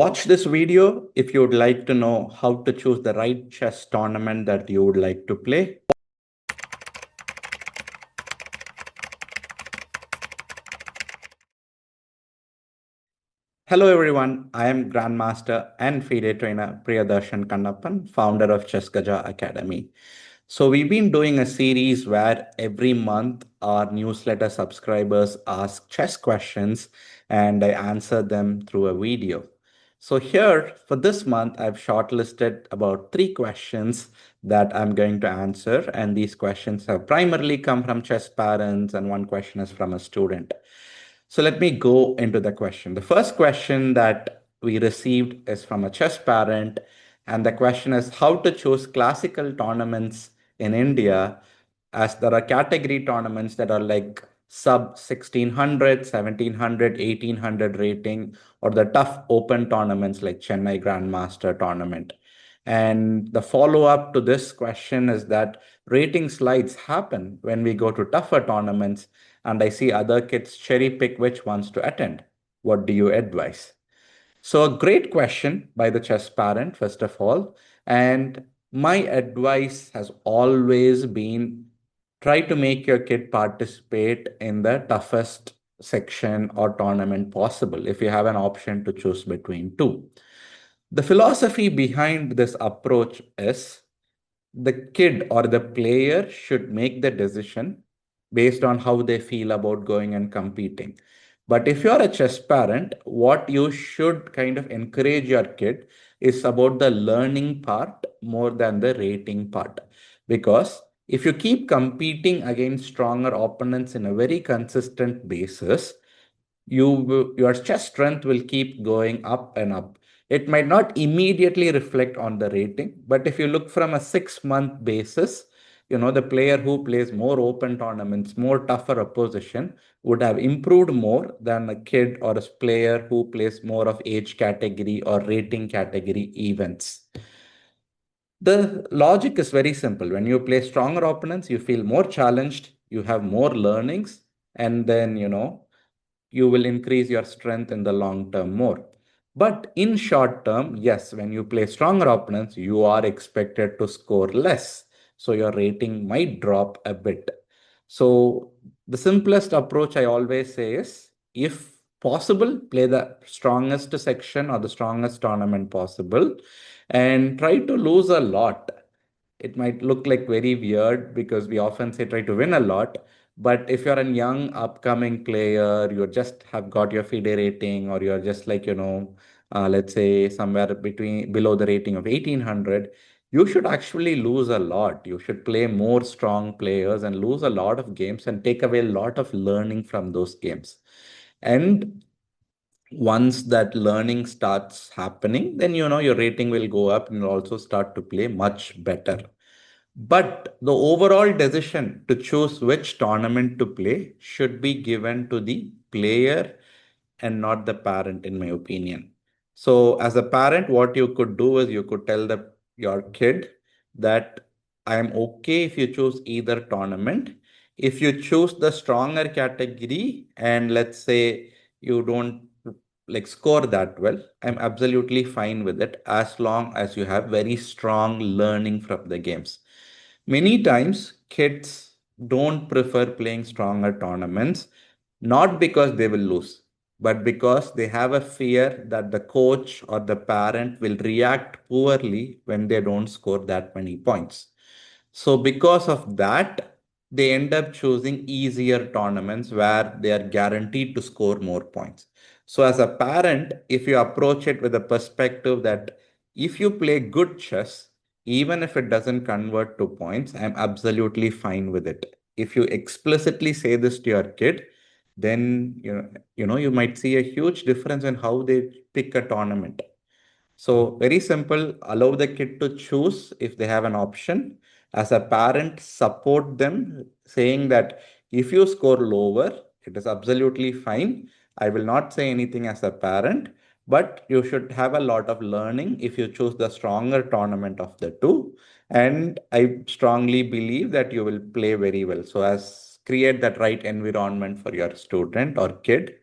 Watch this video if you would like to know how to choose the right chess tournament that you would like to play. Hello everyone, I am Grandmaster and FIDE trainer Priyadharshan Kannappan, founder of Chess Gaja Academy. So we've been doing a series where every month our newsletter subscribers ask chess questions and I answer them through a video. So here for this month, I've shortlisted about 3 questions that I'm going to answer. And these questions have primarily come from chess parents and one question is from a student. So let me go into the question. The first question that we received is from a chess parent, and the question is how to choose classical tournaments in India, as there are category tournaments that are like sub 1600, 1700, 1800 rating, or the tough open tournaments like Chennai Grandmaster tournament. And the follow up to this question is that rating slides happen when we go to tougher tournaments, and I see other kids cherry pick which ones to attend. What do you advise? So, a great question by the chess parent, first of all. And my advice has always been try to make your kid participate in the toughest section or tournament possible if you have an option to choose between two. The philosophy behind this approach is the kid or the player should make the decision based on how they feel about going and competing. But if you're a chess parent, what you should kind of encourage your kid is about the learning part more than the rating part. Because if you keep competing against stronger opponents in a very consistent basis, your chess strength will keep going up and up. It might not immediately reflect on the rating, but if you look from a 6 month basis, the player who plays more open tournaments, more tougher opposition, would have improved more than a kid or a player who plays more of age category or rating category events. The logic is very simple. When you play stronger opponents, you feel more challenged, you have more learnings, and then, you will increase your strength in the long term more. But in short term, yes, when you play stronger opponents, you are expected to score less. So your rating might drop a bit. So the simplest approach I always say is, if possible, play the strongest section or the strongest tournament possible and try to lose a lot. It might look like very weird because we often say try to win a lot. But if you're a young upcoming player, you just have got your FIDE rating, or you're just like, let's say somewhere between below the rating of 1800, you should actually lose a lot. You should play more strong players and lose a lot of games and take away a lot of learning from those games. And once that learning starts happening, then your rating will go up and you'll also start to play much better. But the overall decision to choose which tournament to play should be given to the player and not the parent, in my opinion. So, as a parent, what you could do is you could tell your kid that I am okay if you choose either tournament. If you choose the stronger category and let's say you don't like score that well, I'm absolutely fine with it as long as you have very strong learning from the games. Many times, kids don't prefer playing stronger tournaments, not because they will lose, but because they have a fear that the coach or the parent will react poorly when they don't score that many points. So, because of that, they end up choosing easier tournaments where they are guaranteed to score more points. So, as a parent, if you approach it with a perspective that if you play good chess, even if it doesn't convert to points, I'm absolutely fine with it. If you explicitly say this to your kid, then you might see a huge difference in how they pick a tournament. So very simple, allow the kid to choose if they have an option. As a parent, support them, saying that if you score lower, it is absolutely fine. I will not say anything as a parent, but you should have a lot of learning if you choose the stronger tournament of the two. And I strongly believe that you will play very well. So as create that right environment for your student or kid.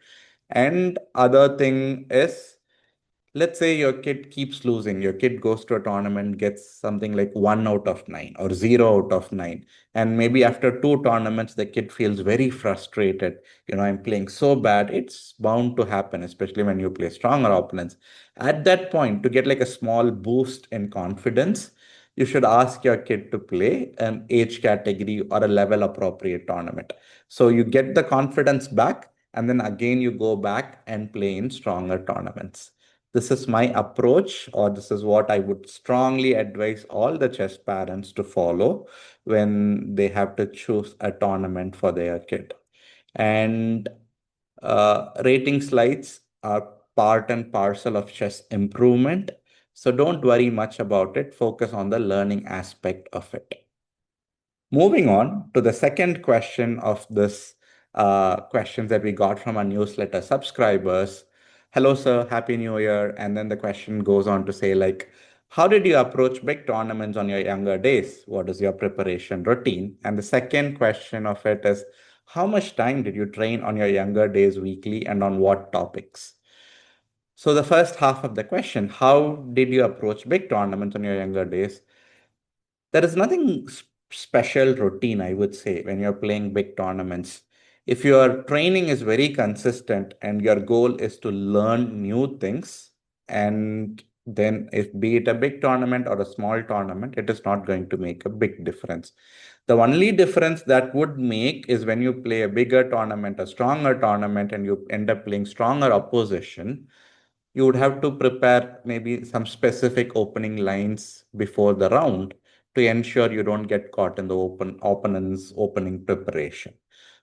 And other thing is, let's say your kid keeps losing, your kid goes to a tournament, gets something like 1 out of 9 or 0 out of 9. And maybe after two tournaments, the kid feels very frustrated. I'm playing so bad. It's bound to happen, especially when you play stronger opponents. At that point, to get like a small boost in confidence, you should ask your kid to play an age category or a level appropriate tournament. So you get the confidence back, and then again you go back and play in stronger tournaments. This is my approach, or this is what I would strongly advise all the chess parents to follow when they have to choose a tournament for their kid. And rating slides are part and parcel of chess improvement. So don't worry much about it. Focus on the learning aspect of it. Moving on to the second question of this questions that we got from our newsletter subscribers. Hello, sir. Happy New Year. And then the question goes on to say, like, how did you approach big tournaments on your younger days? What is your preparation routine? And the second question of it is, how much time did you train on your younger days weekly and on what topics? So the first half of the question, how did you approach big tournaments on your younger days? There is nothing special routine, I would say, when you're playing big tournaments. If your training is very consistent and your goal is to learn new things, and then if be it a big tournament or a small tournament, it is not going to make a big difference. The only difference that would make is when you play a bigger tournament, a stronger tournament, and you end up playing stronger opposition, you would have to prepare maybe some specific opening lines before the round to ensure you don't get caught in the opponent's opening preparation.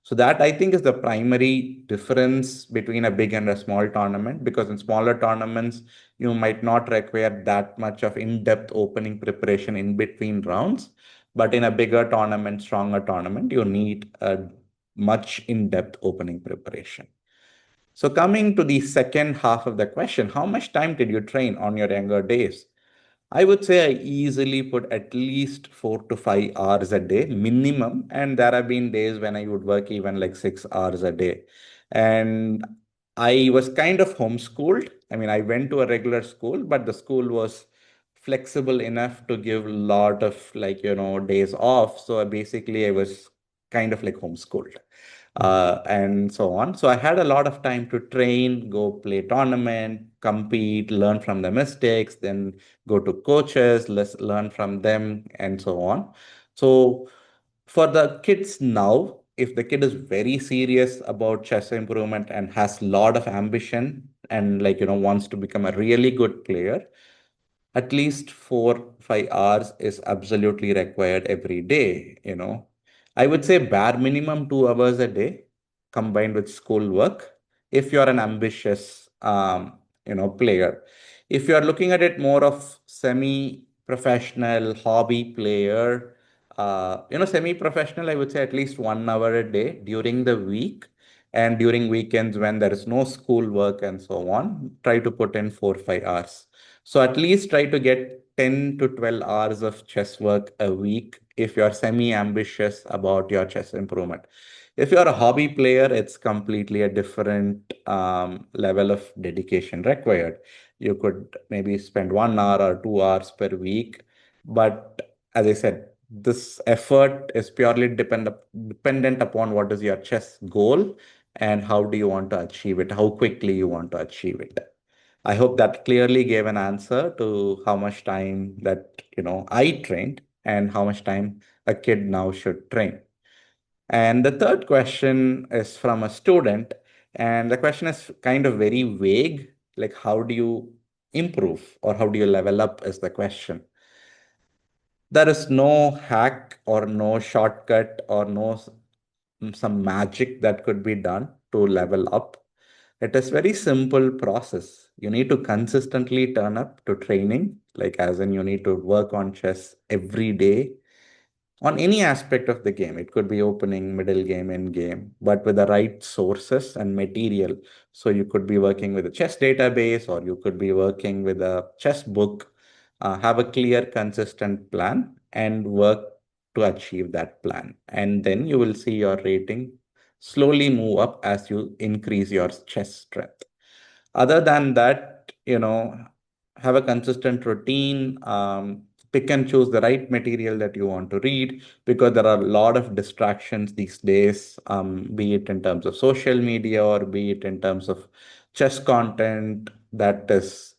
So that I think is the primary difference between a big and a small tournament, because in smaller tournaments, you might not require that much of in-depth opening preparation in between rounds. But in a bigger tournament, stronger tournament, you need a much in-depth opening preparation. So coming to the second half of the question, how much time did you train on your younger days? I would say I easily put at least 4 to 5 hours a day minimum. And there have been days when I would work even like 6 hours a day. And I was kind of homeschooled. I mean, I went to a regular school, but the school was flexible enough to give a lot of days off. So basically, I was kind of like homeschooled and so on. So I had a lot of time to train, go play tournament, compete, learn from the mistakes, then go to coaches, let's learn from them, and so on. So for the kids now, if the kid is very serious about chess improvement and has a lot of ambition and wants to become a really good player, at least 4 5 hours is absolutely required every day. I would say bare minimum 2 hours a day combined with school work if you're an ambitious player. If you're looking at it more of semi-professional hobby player, semi-professional, I would say at least 1 hour a day during the week, and during weekends when there is no school work and so on, try to put in 4 5 hours. So at least try to get 10 to 12 hours of chess work a week if you're semi-ambitious about your chess improvement. If you're a hobby player, it's completely a different level of dedication required. You could maybe spend 1 hour or 2 hours per week. But as I said, this effort is purely dependent upon what is your chess goal and how do you want to achieve it, how quickly you want to achieve it. I hope that clearly gave an answer to how much time that I trained and how much time a kid now should train. And the third question is from a student, and the question is kind of very vague, like how do you improve or how do you level up is the question. There is no hack or no shortcut or some magic that could be done to level up. It is very simple process. You need to consistently turn up to training, like as in you need to work on chess every day on any aspect of the game. It could be opening, middle game, end game, but with the right sources and material. So you could be working with a chess database or you could be working with a chess book. Have a clear, consistent plan and work to achieve that plan. And then you will see your rating slowly move up as you increase your chess strength. Other than that, you know, have a consistent routine, pick and choose the right material that you want to read, because there are a lot of distractions these days, be it in terms of social media or be it in terms of chess content that is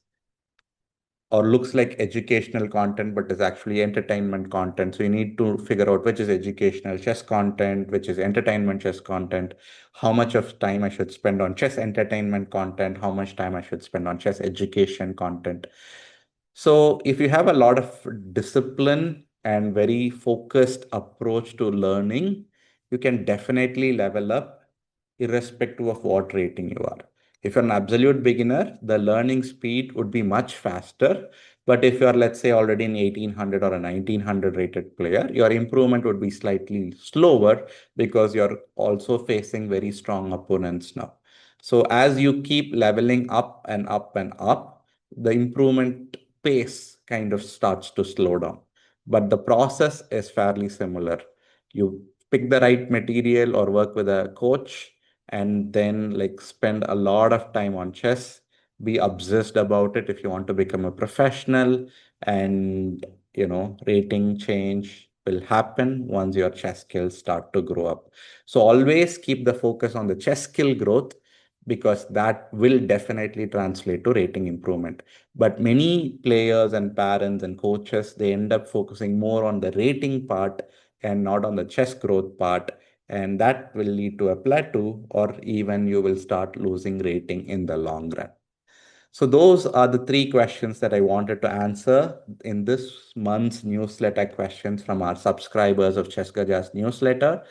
or looks like educational content, but is actually entertainment content. So you need to figure out which is educational chess content, which is entertainment chess content, how much of time I should spend on chess entertainment content, how much time I should spend on chess education content. So if you have a lot of discipline and very focused approach to learning, you can definitely level up irrespective of what rating you are. If you're an absolute beginner, the learning speed would be much faster. But if you're, let's say, already an 1800 or a 1900 rated player, your improvement would be slightly slower because you're also facing very strong opponents now. So as you keep leveling up and up and up, the improvement pace kind of starts to slow down. But the process is fairly similar. You pick the right material or work with a coach and then like spend a lot of time on chess, be obsessed about it if you want to become a professional, and rating change will happen once your chess skills start to grow up. So always keep the focus on the chess skill growth, because that will definitely translate to rating improvement. But many players and parents and coaches, they end up focusing more on the rating part and not on the chess growth part, and that will lead to a plateau, or even you will start losing rating in the long run. So those are the three questions that I wanted to answer in this month's newsletter questions from our subscribers of Chess Gaja's newsletter.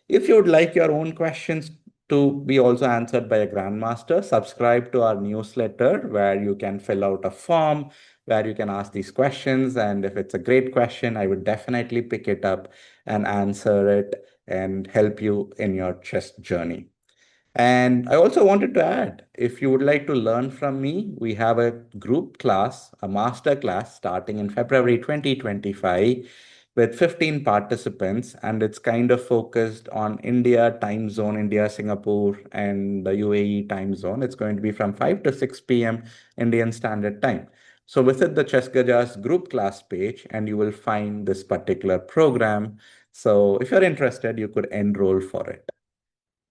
If you would like your own questions to be also answered by a grandmaster, subscribe to our newsletter where you can fill out a form where you can ask these questions. And if it's a great question, I would definitely pick it up and answer it and help you in your chess journey. And I also wanted to add, if you would like to learn from me, we have a group class, a master class starting in February 2025 with 15 participants, and it's kind of focused on India time zone, India, Singapore, and the UAE time zone. It's going to be from 5 to 6 p.m. Indian Standard Time. So visit the Chess Gajas group class page and you will find this particular program. So if you're interested, you could enroll for it.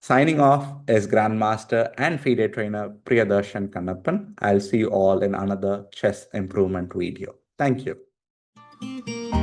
Signing off is Grandmaster and FIDE trainer Priyadharshan Kannappan. I'll see you all in another chess improvement video. Thank you.